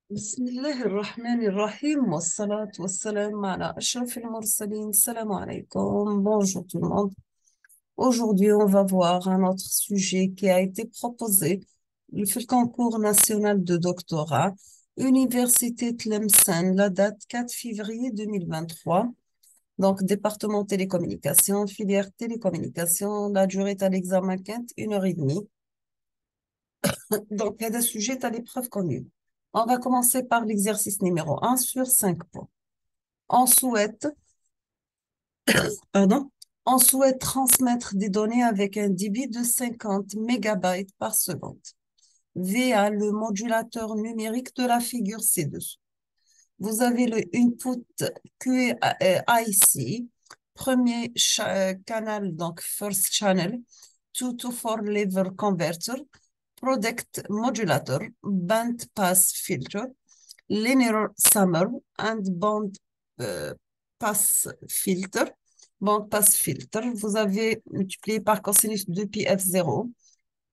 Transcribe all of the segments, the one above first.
بسم الله الرحمن الرحيم والصلاة والسلام على أشرف المرسلين. Salam alaikum. Bonjour tout le monde. Aujourd'hui, on va voir un autre sujet qui a été proposé. Le concours national de doctorat, Université Tlemcen, la date 4 février 2023. Donc, département télécommunications, filière télécommunications, la durée à l'examen 1 heure et demie. Donc, il y a des sujets à l'épreuve connue. On va commencer par l'exercice numéro 1 sur 5 points. On souhaite, pardon, on souhaite transmettre des données avec un débit de 50 mégabytes par seconde via le modulateur numérique de la figure ci-dessous. Vous avez le input QIC, premier canal, donc first channel, 2 to 4 level converter, product modulator, band pass filter, linear summer and band pass filter. Band pass filter, vous avez multiplié par cosinus de pi f0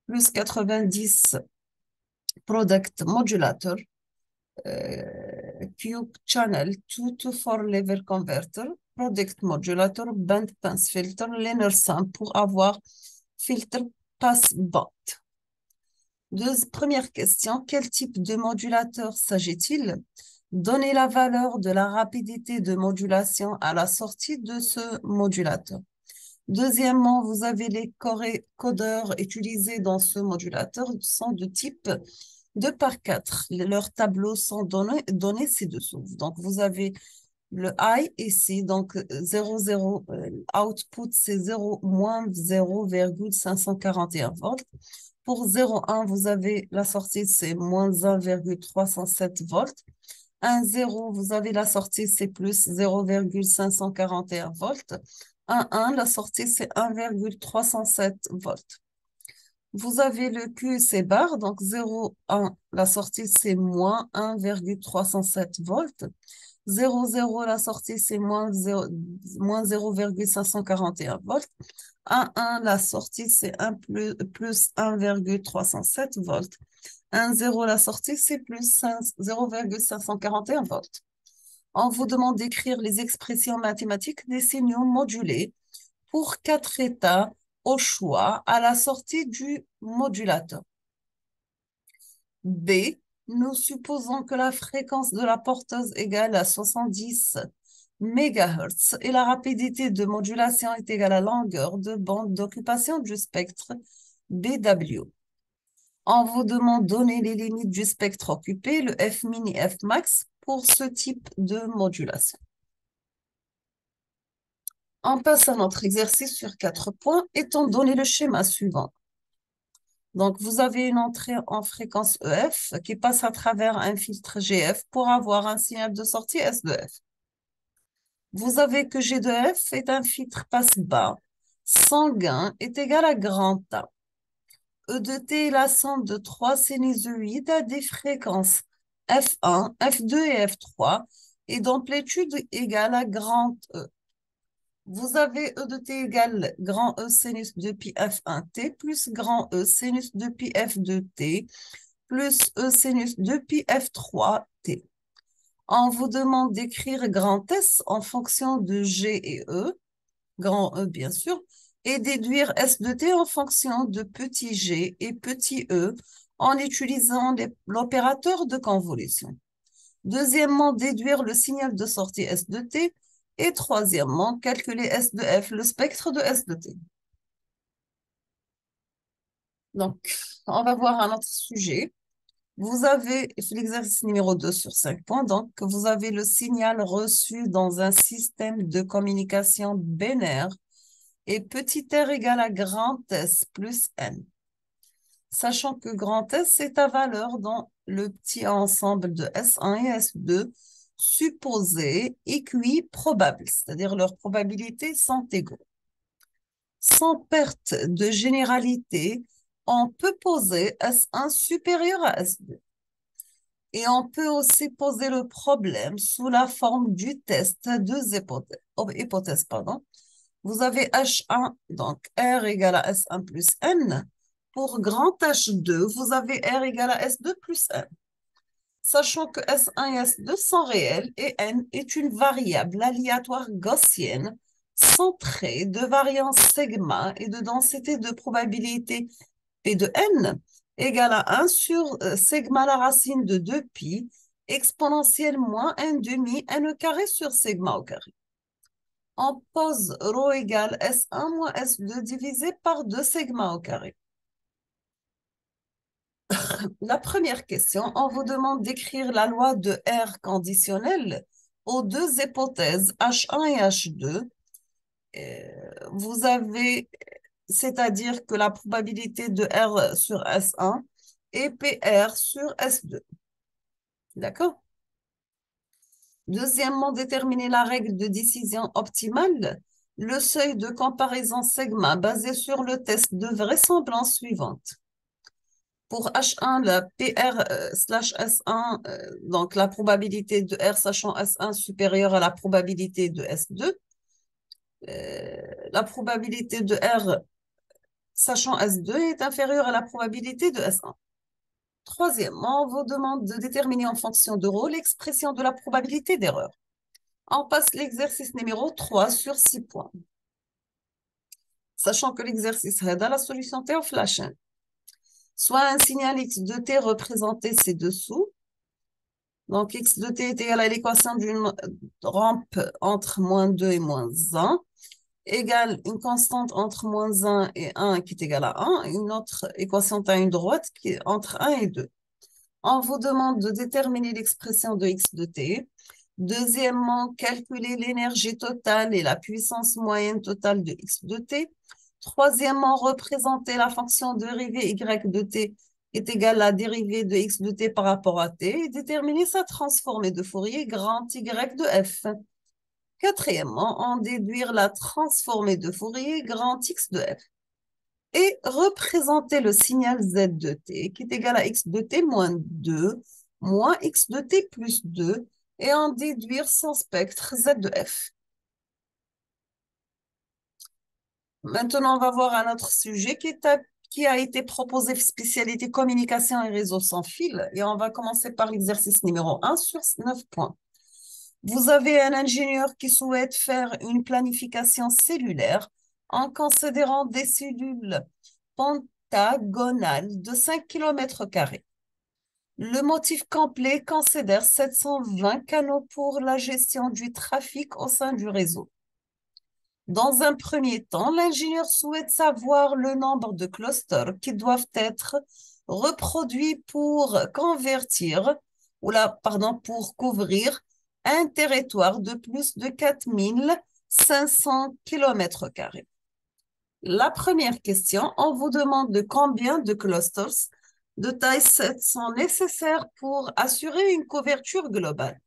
plus 90 product modulator, cube channel 2 to 4 level converter, product modulator, band pass filter, linear sum pour avoir filter pass band. Première question, quel type de modulateur s'agit-il? Donnez la valeur de la rapidité de modulation à la sortie de ce modulateur. Deuxièmement, vous avez les codeurs utilisés dans ce modulateur sont de type 2 par 4. Leurs tableaux sont donnés ci-dessous. Donc, vous avez le I ici, donc 0,0, output c'est 0, moins 0,541 volts. Pour 0,1, vous avez la sortie, c'est moins 1,307 volts. 1,0, vous avez la sortie, c'est plus 0,541 volts. 1,1, la sortie, c'est 1,307 volts. Vous avez le QC bar, donc 0,1, la sortie, c'est moins 1,307 volts. 0,0, la sortie, c'est moins 0,541 volts. 1,1, la sortie, c'est plus 1,307 volts. 1,0, la sortie, c'est plus 0,541 volts. On vous demande d'écrire les expressions mathématiques des signaux modulés pour 4 états au choix à la sortie du modulateur. B, nous supposons que la fréquence de la porteuse égale à 70 MHz et la rapidité de modulation est égale à la longueur de bande d'occupation du spectre BW. On vous demande de donner les limites du spectre occupé, le F min et F max, pour ce type de modulation. On passe à notre exercice sur 4 points, étant donné le schéma suivant. Donc, vous avez une entrée en fréquence EF qui passe à travers un filtre GF pour avoir un signal de sortie S de F. Vous avez que G de F est un filtre passe-bas sans gain est égal à grand A. E de T est la somme de 3 sinusoïdes à des fréquences F1, F2 et F3 et d'amplitude égale à grand E. Vous avez E de T égale grand E sinus de pi F1T plus grand E sinus de pi F2T plus E sinus de pi F3T. On vous demande d'écrire grand S en fonction de G et E, grand E bien sûr, et déduire S de T en fonction de petit g et petit e en utilisant l'opérateur de convolution. Deuxièmement, déduire le signal de sortie S de T. Et troisièmement, calculer S de F, le spectre de S de T. Donc, on va voir un autre sujet. Vous avez l'exercice numéro 2 sur 5 points. Donc, vous avez le signal reçu dans un système de communication binaire et petit r égale à grand S plus n. Sachant que grand S, c'est ta valeur dans le petit ensemble de S1 et S2 supposé équiprobables, c'est-à-dire leurs probabilités sont égaux. Sans perte de généralité, on peut poser S1 supérieur à S2. Et on peut aussi poser le problème sous la forme du test à deux hypothèses. Vous avez H1, donc R égale à S1 plus N. Pour grand H2, vous avez R égale à S2 plus N. Sachant que S1 et S2 sont réels et N est une variable aléatoire gaussienne centrée de variance sigma et de densité de probabilité P de N égale à 1 sur sigma la racine de 2pi exponentielle moins 1 demi N carré sur sigma au carré. On pose ρ égale S1 moins S2 divisé par 2 sigma au carré. La première question, on vous demande d'écrire la loi de R conditionnelle aux deux hypothèses H1 et H2. Vous avez, c'est-à-dire que la probabilité de R sur S1 et PR sur S2. D'accord? Deuxièmement, déterminer la règle de décision optimale, le seuil de comparaison sigma basé sur le test de vraisemblance suivante. Pour H1, la PR slash S1, donc la probabilité de R sachant S1 supérieure à la probabilité de S2, la probabilité de R sachant S2 est inférieure à la probabilité de S1. Troisièmement, on vous demande de déterminer en fonction de ρ l'expression de la probabilité d'erreur. On passe l'exercice numéro 3 sur 6 points. Sachant que l'exercice aide à la solution T of la chaîne. Soit un signal x de t représenté ci-dessous. Donc, x de t est égal à l'équation d'une rampe entre moins 2 et moins 1, égale une constante entre moins 1 et 1 qui est égale à 1, et une autre équation à une droite qui est entre 1 et 2. On vous demande de déterminer l'expression de x de t. Deuxièmement, calculer l'énergie totale et la puissance moyenne totale de x de t. Troisièmement, représenter la fonction dérivée y de t est égale à la dérivée de x de t par rapport à t et déterminer sa transformée de Fourier grand y de f. Quatrièmement, en déduire la transformée de Fourier grand x de f. Et représenter le signal z de t qui est égal à x de t moins 2 moins x de t plus 2 et en déduire son spectre z de f. Maintenant, on va voir un autre sujet qui a été proposé spécialité communication et réseau sans fil. Et on va commencer par l'exercice numéro 1 sur 9 points. Vous avez un ingénieur qui souhaite faire une planification cellulaire en considérant des cellules pentagonales de 5 km². Le motif complet considère 720 canaux pour la gestion du trafic au sein du réseau. Dans un premier temps, l'ingénieur souhaite savoir le nombre de clusters qui doivent être reproduits pour pour couvrir un territoire de plus de 4500 km². La première question, on vous demande de combien de clusters de taille 7 sont nécessaires pour assurer une couverture globale.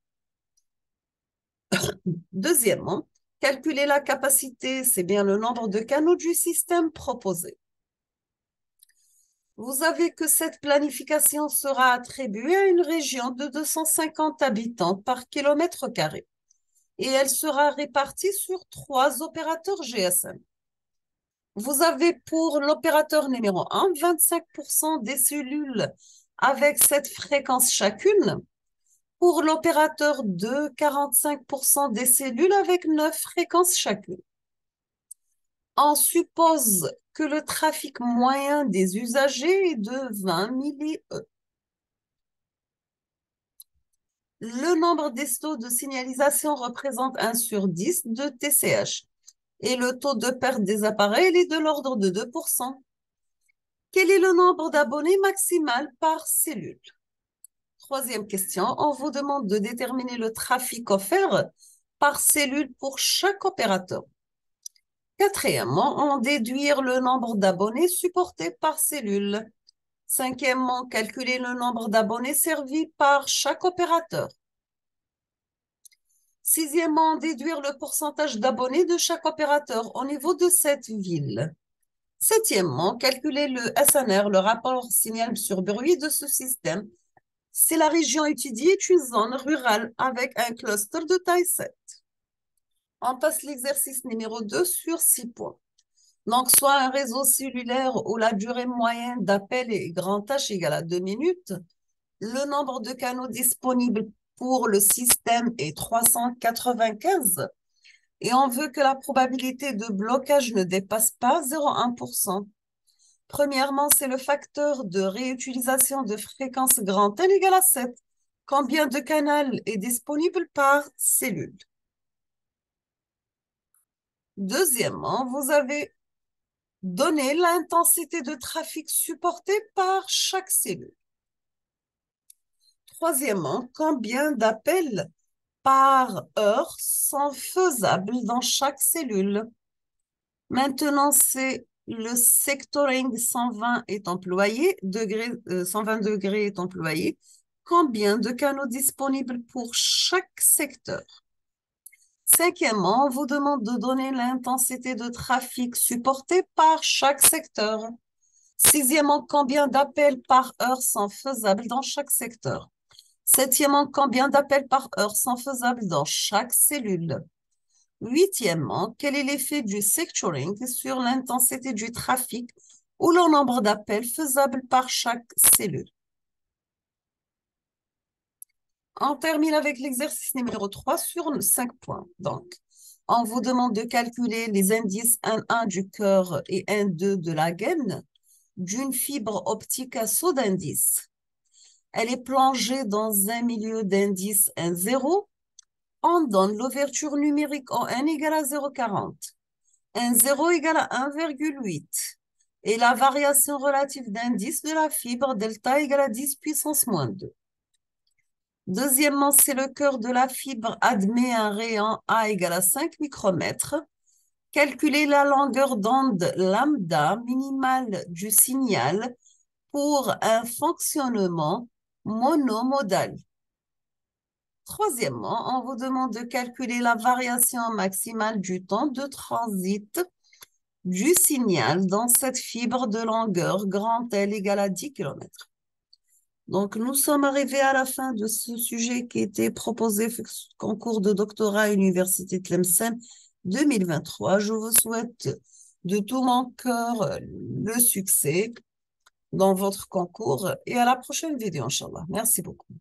Deuxièmement, calculer la capacité, c'est bien le nombre de canaux du système proposé. Vous avez que cette planification sera attribuée à une région de 250 habitants par km² et elle sera répartie sur 3 opérateurs GSM. Vous avez pour l'opérateur numéro 1, 25% des cellules avec cette fréquence chacune. Pour l'opérateur 2, 45% des cellules avec 9 fréquences chacune. On suppose que le trafic moyen des usagers est de 20 milli. Le nombre des taux de signalisation représente 1 sur 10 de TCH et le taux de perte des appareils est de l'ordre de 2%. Quel est le nombre d'abonnés maximal par cellule? Troisième question, on vous demande de déterminer le trafic offert par cellule pour chaque opérateur. Quatrièmement, on déduire le nombre d'abonnés supportés par cellule. Cinquièmement, calculer le nombre d'abonnés servis par chaque opérateur. Sixièmement, déduire le pourcentage d'abonnés de chaque opérateur au niveau de cette ville. Septièmement, calculer le SNR, le rapport signal sur bruit de ce système. Si la région étudiée est une zone rurale avec un cluster de taille 7. On passe l'exercice numéro 2 sur 6 points. Donc, soit un réseau cellulaire où la durée moyenne d'appel est grand H égale à 2 minutes, Le nombre de canaux disponibles pour le système est 395 et on veut que la probabilité de blocage ne dépasse pas 0,1%. Premièrement, c'est le facteur de réutilisation de fréquence grand N égale à 7. Combien de canaux est disponible par cellule? Deuxièmement, vous avez donné l'intensité de trafic supportée par chaque cellule. Troisièmement, combien d'appels par heure sont faisables dans chaque cellule? Maintenant, c'est le sectoring 120 est employé, 120 degrés est employé. Combien de canaux disponibles pour chaque secteur? Cinquièmement, on vous demande de donner l'intensité de trafic supportée par chaque secteur. Sixièmement, combien d'appels par heure sont faisables dans chaque secteur? Septièmement, combien d'appels par heure sont faisables dans chaque cellule? Huitièmement, quel est l'effet du sectoring sur l'intensité du trafic ou le nombre d'appels faisables par chaque cellule? On termine avec l'exercice numéro 3 sur 5 points. Donc, on vous demande de calculer les indices N1 du cœur et N2 de la gaine d'une fibre optique à saut d'indice. Elle est plongée dans un milieu d'indice N0. On donne l'ouverture numérique en N égale à 0,40. N0 égale à 1,8. Et la variation relative d'indice de la fibre delta égale à 10 puissance moins 2. Deuxièmement, c'est le cœur de la fibre admet un rayon A égale à 5 micromètres. Calculez la longueur d'onde lambda minimale du signal pour un fonctionnement monomodal. Troisièmement, on vous demande de calculer la variation maximale du temps de transit du signal dans cette fibre de longueur grand L égale à 10 km. Donc, nous sommes arrivés à la fin de ce sujet qui était proposé concours de doctorat à l'Université Tlemcen 2023. Je vous souhaite de tout mon cœur le succès dans votre concours et à la prochaine vidéo, Inch'Allah. Merci beaucoup.